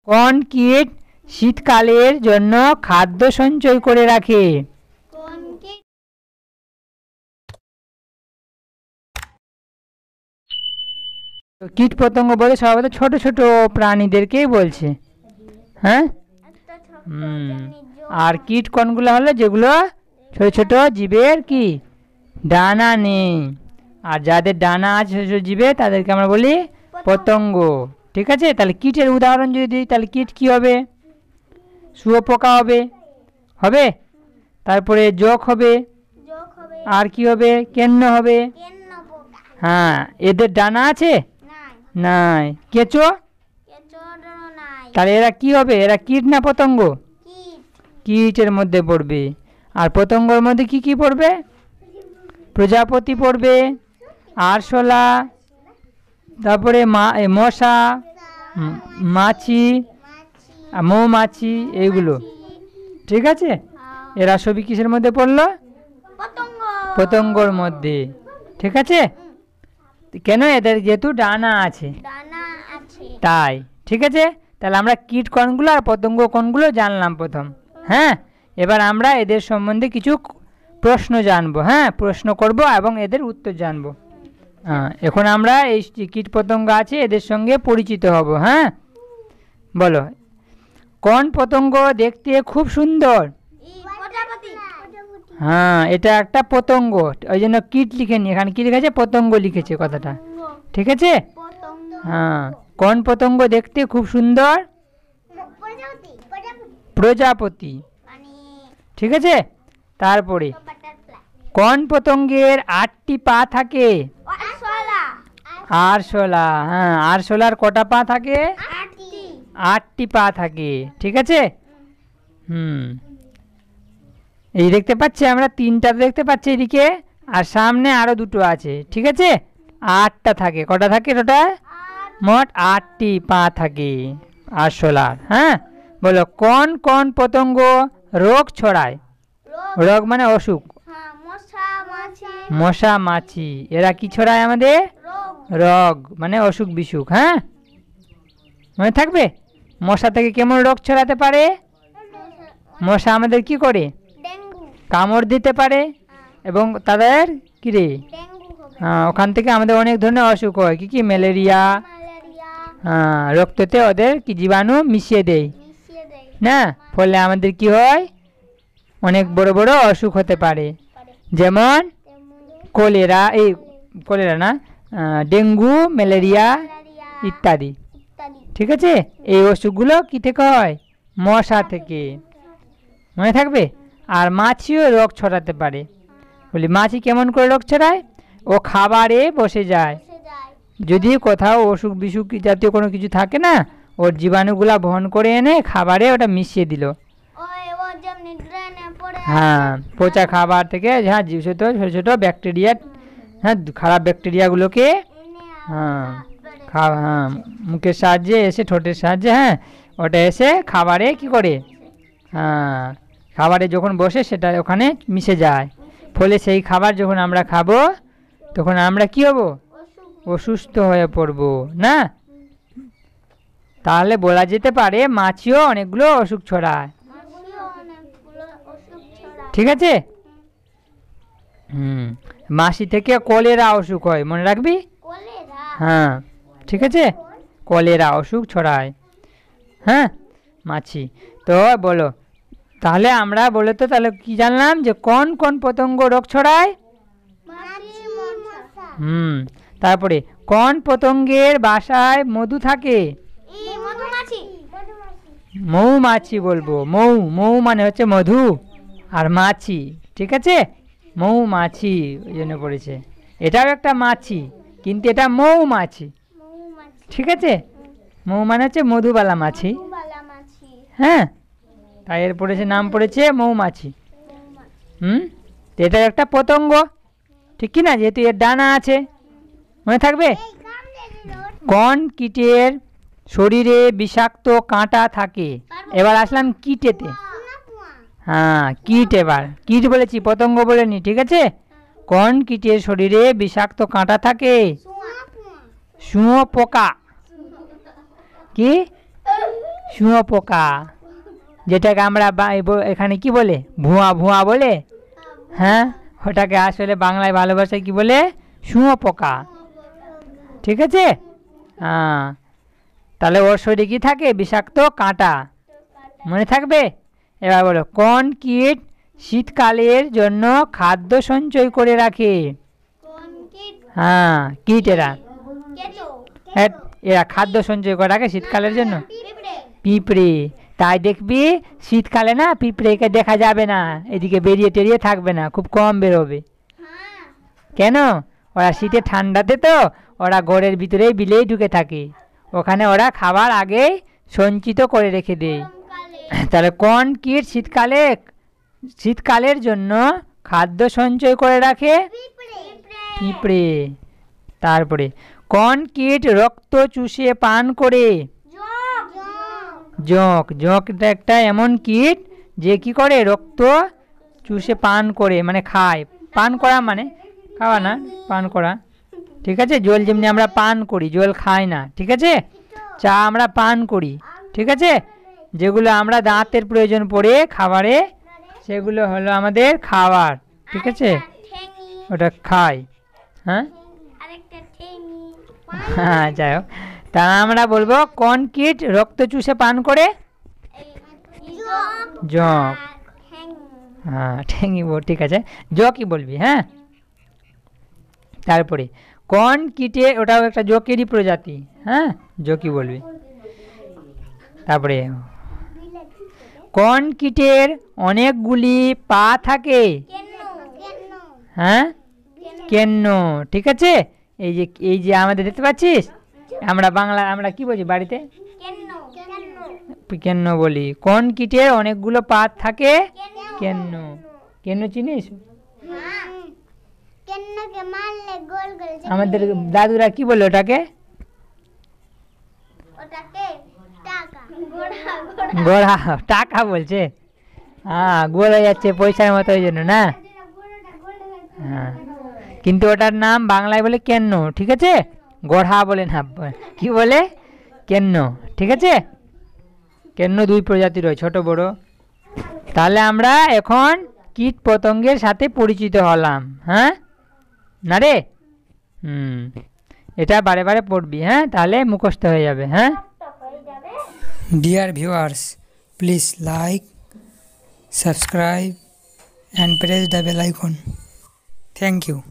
কোন কীট শীতকালের জন্য খাদ্য সঞ্চয় করে রাখে? কীট পতঙ্গ বলে সর্বদা ছোট ছোট প্রাণীদেরকেই বলছে। হ্যাঁ, আর কীট কোনগুলো হলো? যেগুলো ছোট ছোট জীবের কি ডানা নেই, আর যাদের ডানা আছে ছোট ছোট জীবে তাদেরকে আমরা বলি পতঙ্গ। ঠিক আছে, তাহলে কীটের উদাহরণ যদি দিই তাহলে কীট কী হবে? শুঁয়োপোকা হবে, হবে, তারপরে জোঁক হবে, আর কি হবে? কেন্ন হবে। হ্যাঁ, এদের ডানা আছে? নাই। কেঁচো? তাহলে এরা কি হবে? এরা কীট না পতঙ্গ? কীটের মধ্যে পড়বে। আর পতঙ্গর মধ্যে কি কি পড়বে? প্রজাপতি পড়বে, আরশোলা, তারপরে মশা, মাছি, মৌমাছি, এইগুলো। ঠিক আছে, এরা সবই কিসের মধ্যে পড়লো? পতঙ্গর মধ্যে। ঠিক আছে, কেন? এদের যেহেতু ডানা আছে তাই। ঠিক আছে, তাহলে আমরা কীট কোনগুলো আর পতঙ্গ কোনগুলো জানলাম প্রথম। হ্যাঁ, এবার আমরা এদের সম্বন্ধে কিছু প্রশ্ন জানবো। হ্যাঁ, প্রশ্ন করব এবং এদের উত্তর জানবো। এখন আমরা এই কীট পতঙ্গ আছে এদের সঙ্গে পরিচিত হব। হ্যাঁ, বলো, কোন পতঙ্গ দেখতে খুব সুন্দর? হ্যাঁ, এটা একটা পতঙ্গ, ওই জন্য কীট লিখেনি, এখানে কি লিখেছে? পতঙ্গ লিখেছে কথাটা। ঠিক আছে, হ্যাঁ, কোন পতঙ্গ দেখতে খুব সুন্দর? প্রজাপতি। ঠিক আছে, তারপরে কোন পতঙ্গের 8টি পা থাকে? আরশোলা। হ্যাঁ, আরশোলার কটা পা থাকে? 8টি পা থাকে। ঠিক আছে, এই দেখতে পাচ্ছি আমরা 3টা দেখতে পাচ্ছি এদিকে, আর সামনে আরো 2টো আছে। ঠিক আছে, 8টা থাকে। কটা থাকে টোটাল? মোট 8টি পা থাকে আরশোলার। হ্যাঁ, বলো, কোন কোন পতঙ্গ রোগ ছড়ায়? রোগ মানে অসুখ। মশা মাছি, এরা কি ছড়ায় আমাদের? রোগ মানে অসুখ বিসুখ। হ্যাঁ, মনে থাকবে। মশা থেকে কেমন রোগ ছড়াতে পারে? মশা আমাদের কি করে? কামড় দিতে পারে, এবং তাদের কি রে, হ্যাঁ, ওখান থেকে আমাদের অনেক ধরনের অসুখ হয়। কি কি? ম্যালেরিয়া। হ্যাঁ, রক্ততে ওদের কি জীবাণু মিশিয়ে দেয় না, ফলে আমাদের কি হয়? অনেক বড় বড় অসুখ হতে পারে, যেমন কলেরা, এই কলেরা না, ডেঙ্গু, ম্যালেরিয়া ইত্যাদি। ঠিক আছে, এই অসুখগুলো কি থেকে হয়? মশা থেকে। মনে থাকবে। আর মাছিও রোগ ছড়াতে পারে। বলি, মাছি কেমন করে রোগ ছড়ায়? ও খাবারে বসে যায়, যদি কোথাও অসুখ বিসুখ জাতীয় কোনো কিছু থাকে না, ওর জীবাণুগুলা বহন করে এনে খাবারে ওটা মিশিয়ে দিল। হ্যাঁ, পচা খাবার থেকে, হ্যাঁ, ছোট ছোট ব্যাকটেরিয়া, হ্যাঁ, খারাপ ব্যাকটেরিয়াগুলোকে, হ্যাঁ, হ্যাঁ, মুখের সাহায্যে এসে, ঠোঁটের সাহায্যে, হ্যাঁ, ওটা এসে খাবারে কি করে? হ্যাঁ, খাবারে যখন বসে সেটা ওখানে মিশে যায়, ফলে সেই খাবার যখন আমরা খাবো তখন আমরা কি হব? অসুস্থ হয়ে পড়ব না। তাহলে বলা যেতে পারে মাছিও অনেকগুলো অসুখ ছড়ায়। ঠিক আছে, মাছি থেকে কলেরা অসুখ হয়, মনে রাখবি। হ্যাঁ, ঠিক আছে, কলেরা অসুখ ছড়ায়। হ্যাঁ, মাছি। তো বলো, তাহলে আমরা বলে তো তাহলে কি জানলাম? যে কোন কোন পতঙ্গ রোগ ছড়ায়? তারপরে কোন পতঙ্গের বাসায় মধু থাকে? মৌমাছি বলবো। মৌ মানে হচ্ছে মধু, আর মাছি। ঠিক আছে, মৌমাছি ওই জন্য পড়েছে। এটাও একটা মাছি, কিন্তু এটা মৌমাছি। ঠিক আছে, মৌ মানে হচ্ছে মধুবালা মাছি। হ্যাঁ, তাই এর পড়েছে, নাম পড়েছে মৌমাছি। এটা একটা পতঙ্গ, ঠিক কি না? যেহেতু এর ডানা আছে, মনে থাকবে। কোন কীটের শরীরে বিষাক্ত কাঁটা থাকে? এবার আসলাম কীটেতে। হ্যাঁ, কীট। এবার কীট বলেছি, পতঙ্গ বলেনি। ঠিক আছে, কোন কীটের শরীরে বিষাক্ত কাঁটা থাকে? শুঁয়োপোকা। কি? শুঁয়োপোকা, যেটাকে আমরা এখানে কি বলে, ভুয়া ভুয়া বলে। হ্যাঁ, ওটাকে আসলে বাংলায় ভালোবাসায় কি বলে, শুঁয়োপোকা। ঠিক আছে। হ্যাঁ, তাহলে ওর শরীরে কি থাকে, বিষাক্ত কাঁটা। মনে থাকবে। এবার বলো, কোন কীট শীতকালের জন্য খাদ্য সঞ্চয় করে রাখে? হ্যাঁ, কীট এরা এরা খাদ্য সঞ্চয় করে রাখে শীতকালের জন্য। পিঁপড়ে। তাই দেখবি শীতকালে না পিঁপড়েকে দেখা যাবে না, এদিকে বেরিয়ে টেরিয়ে থাকবে না, খুব কম বেরোবে। কেন? ওরা শীতে ঠান্ডাতে তো ওরা ঘরের ভিতরেই বিলেই ঢুকে থাকে, ওখানে ওরা খাবার আগেই সঞ্চিত করে রেখে দেয়। তাহলে কোন কীট শীতকালের জন্য খাদ্য সঞ্চয় করে রাখে? পিঁপড়ে। তারপরে কোন কীট রক্ত চুষে পান করে? জোঁক। জোঁকটা একটা এমন কীট যে কি করে, রক্ত চুষে পান করে, মানে খায়। পান করা মানে খাওয়া না, পান করা। ঠিক আছে। জল যেমনি আমরা পান করি, জল খাই না। ঠিক আছে। চা আমরা পান করি। ঠিক আছে। যেগুলো আমরা দাঁতের প্রয়োজন পড়ে খাবারে, সেগুলো হলো আমাদের খাবার। ঠিক আছে, ওটা খাই। হ্যাঁ হ্যাঁ, যাই হোক, তা আমরা বলবো কোন কীট রক্ত চুষে পান করে? জোঁক। হ্যাঁ, ঠেঙি। ঠিক আছে, জোঁকই বলবি। হ্যাঁ, তারপরে কোন কীটে, ওটাও একটা জোঁকেরই প্রজাতি। হ্যাঁ, জোঁকই বলবি। তারপরে কোন কীটের অনেকগুলি পা থাকে? হ্যাঁ, কেন্ন। ঠিক আছে। এই যে আমাদের দেখতে পাচ্ছিস, আমরা কি বলছি বাড়িতে, কেন্ন বলি। কোন কীটের অনেকগুলো পা থাকে? কেন্ন। কেন্ন চিনিস? আমাদের দাদুরা কি বলে ওটাকে? গোড়া। টাকা বলছে। হ্যাঁ, গোল হয়ে যাচ্ছে পয়সার মতো, ওই জন্য না। হ্যাঁ, কিন্তু ওটার নাম বাংলায় বলে কেন্ন। ঠিক আছে, গড়া বলে না, কি বলে, কেন্ন। ঠিক আছে। কেন্ন দুই প্রজাতির হয়, ছোট বড়। তাহলে আমরা এখন কীট পতঙ্গের সাথে পরিচিত হলাম। হ্যাঁ না রে? এটা বারে বারে পড়বি। হ্যাঁ, তাহলে মুখস্থ হয়ে যাবে। হ্যাঁ। Dear viewers, please like, subscribe and press the bell icon. Thank you.